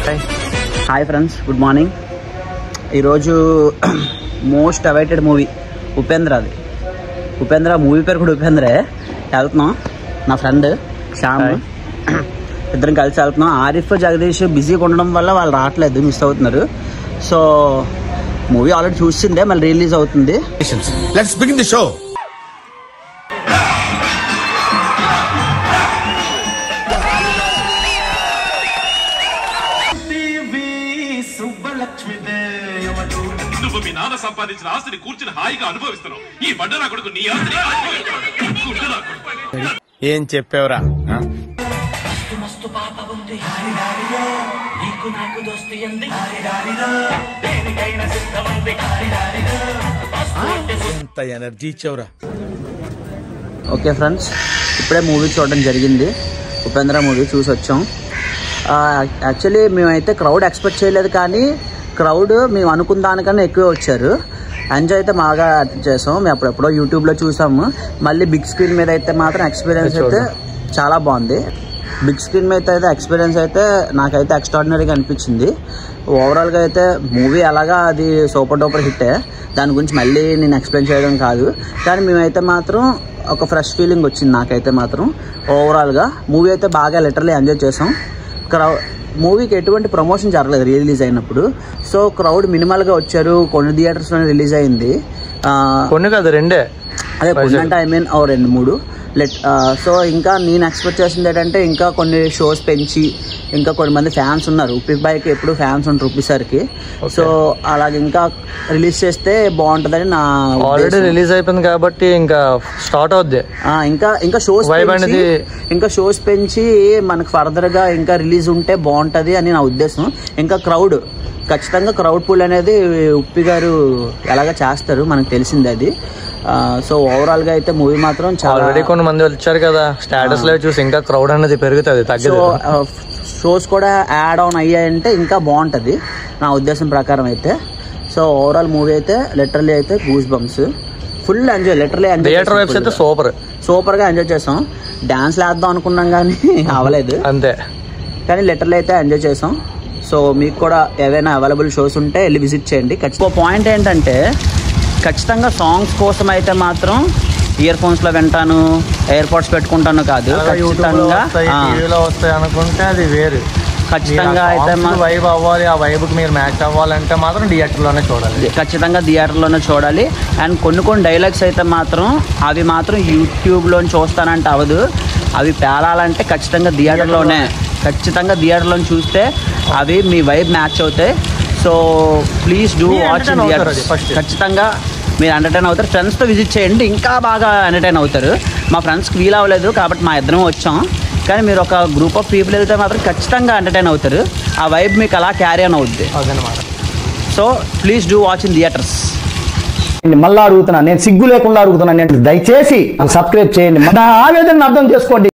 Hi friends, good morning. ఈరోజు most awaited movie ఉపేంద్రది. Upendra movie పేరు కూడా ఉపేంద్రే. వెళ్తున్నాం, నా ఫ్రెండ్ శ్యామ్, ఇద్దరం కలిసి వెళ్తున్నాం. ఆరిఫ్ జగదీష్ బిజీగా ఉండడం వల్ల వాళ్ళు రావట్లేదు, మిస్ అవుతున్నారు. సో మూవీ ఆల్రెడీ చూసిందే, మళ్ళీ రిలీజ్ అవుతుంది. Let's begin the show. నువ్వు మీ నాన్న సంపాదించిన ఆస్తిని కూర్చుని హాయిగా అనుభవిస్తున్నావు. ఈ బండ నా కొడుకు నీ ఆస్తిని ఏం చెప్పావురా? ఎంత ఎనర్జీ ఇచ్చావురా. ఓకే ఫ్రెండ్స్, ఇప్పుడే మూవీ చూడడం జరిగింది. ఉపేంద్ర మూవీ చూసి వచ్చాం. యాక్చువల్లీ మేమైతే క్రౌడ్ ఎక్స్పెక్ట్ చేయలేదు, కానీ క్రౌడ్ మేము అనుకున్న దానికన్నా ఎక్కువ వచ్చారు. ఎంజాయ్ అయితే బాగా చేసాం. మేము అప్పుడెప్పుడో యూట్యూబ్లో చూసాము. మళ్ళీ బిగ్ స్క్రీన్ మీద అయితే మాత్రం ఎక్స్పీరియన్స్ అయితే చాలా బాగుంది. బిగ్ స్క్రీన్ మీద అయితే ఎక్స్పీరియన్స్ అయితే నాకైతే ఎక్స్ట్రాడినరీగా అనిపించింది. ఓవరాల్గా అయితే మూవీ అలాగా అది సూపర్ డూపర్ హిట్టే. దాని గురించి మళ్ళీ నేను ఎక్స్ప్లెయిన్ చేయడం కాదు, కానీ మేమైతే మాత్రం ఒక ఫ్రెష్ ఫీలింగ్ వచ్చింది నాకైతే మాత్రం. ఓవరాల్గా మూవీ అయితే బాగా లిటరలీ ఎంజాయ్ చేసాం. మూవీకి ఎటువంటి ప్రమోషన్ జరగలేదు రిలీజ్ అయినప్పుడు. సో క్రౌడ్ మినిమల్గా వచ్చారు. కొన్ని థియేటర్స్లోనే రిలీజ్ అయింది, కొన్ని కాదు రెండే. అదే కొన్ని అంటే ఐ మీన్ 2-3. సో ఇంకా నేను ఎక్స్పెక్ట్ చేసింది ఏంటంటే ఇంకా కొన్ని షోస్ పెంచి ఇంకా కొంతమంది ఫ్యాన్స్ ఉన్నారు. ఉప్పి బాయ్కి ఎప్పుడు ఫ్యాన్స్ ఉంటారు, ఉప్పి సార్కి. సో అలాగే ఇంకా రిలీజ్ చేస్తే బాగుంటుందని నా ఆల్రెడీ రిలీజ్ అయిపోయింది కాబట్టి ఇంకా స్టార్ట్ అవుద్ది. ఇంకా షోస్ పెంచి మనకు ఫర్దర్గా ఇంకా రిలీజ్ ఉంటే బాగుంటుంది అని నా ఉద్దేశం. ఇంకా ఖచ్చితంగా క్రౌడ్ పూల్ అనేది ఉప్పి గారు ఎలాగ చేస్తారు, మనకు తెలిసింది అది. సో ఓవరాల్గా అయితే మూవీ మాత్రం చాలా ఆల్రెడీ కొంతమంది వచ్చారు కదా, స్టేటస్ లో చూసి ఇంకా క్రౌడ్ అనేది పెరుగుతుంది, తగ్గదు. షోస్ కూడా యాడ్ ఆన్ అయ్యాయంటే ఇంకా బాగుంటుంది నా ఉద్దేశం ప్రకారం అయితే. సో ఓవరాల్ మూవీ అయితే లిటరలీ అయితే goose bumps, full enjoy. Literally enjoy. Theatre vibes అయితే సూపర్గా ఎంజాయ్ చేసాం. డాన్స్ వేద్దాం అనుకున్నాం కానీ అవ్వలేదు అంతే, కానీ లిటరలీ అయితే ఎంజాయ్ చేసాం. సో మీకు కూడా ఏవైనా అవైలబుల్ షోస్ ఉంటే వెళ్ళి విజిట్ చేయండి. ఖచ్చితంగా పాయింట్ ఏంటంటే ఖచ్చితంగా సాంగ్స్ కోసం అయితే మాత్రం ఇయర్ ఫోన్స్లో వింటాను, ఎయిర్ పోడ్స్ పెట్టుకుంటాను కాదు. ఖచ్చితంగా టీవీలో వస్తాయి అనుకుంటే అది వేరు. ఖచ్చితంగా అయితే వైబ్ అవ్వాలి, ఆ వైబ్కి మీరు మ్యాచ్ అవ్వాలంటే మాత్రం థియేటర్లోనే చూడాలి. ఖచ్చితంగా థియేటర్లోనే చూడాలి. అండ్ కొన్ని డైలాగ్స్ అయితే మాత్రం అవి మాత్రం యూట్యూబ్లో చూస్తానంటే అవ్వదు. అవి పేలాలంటే ఖచ్చితంగా థియేటర్లో చూస్తే అవి మీ వైబ్ మ్యాచ్ అవుతాయి. So please do watch in theatre. ఖచ్చితంగా మీరు ఎంటర్టైన్ అవుతారు. ఫ్రెండ్స్తో విజిట్ చేయండి, ఇంకా బాగా ఎంటర్టైన్ అవుతారు. మా ఫ్రెండ్స్కి వీలు అవ్వలేదు కాబట్టి మా ఇద్దరం వచ్చాం, కానీ మీరు ఒక గ్రూప్ ఆఫ్ పీపుల్ వెళ్తే మాత్రం ఖచ్చితంగా ఎంటర్టైన్ అవుతారు. ఆ వైబ్ మీకు అలా క్యారీ ఆన్ అవుద్ది. So please do watch in theatres. మళ్ళీ అడుగుతున్నా, నేను సిగ్గు లేకుండా అడుగుతున్నాను, దయచేసి సబ్స్క్రైబ్ చేయండి. నా ఆవేదన అర్థం చేసుకోండి.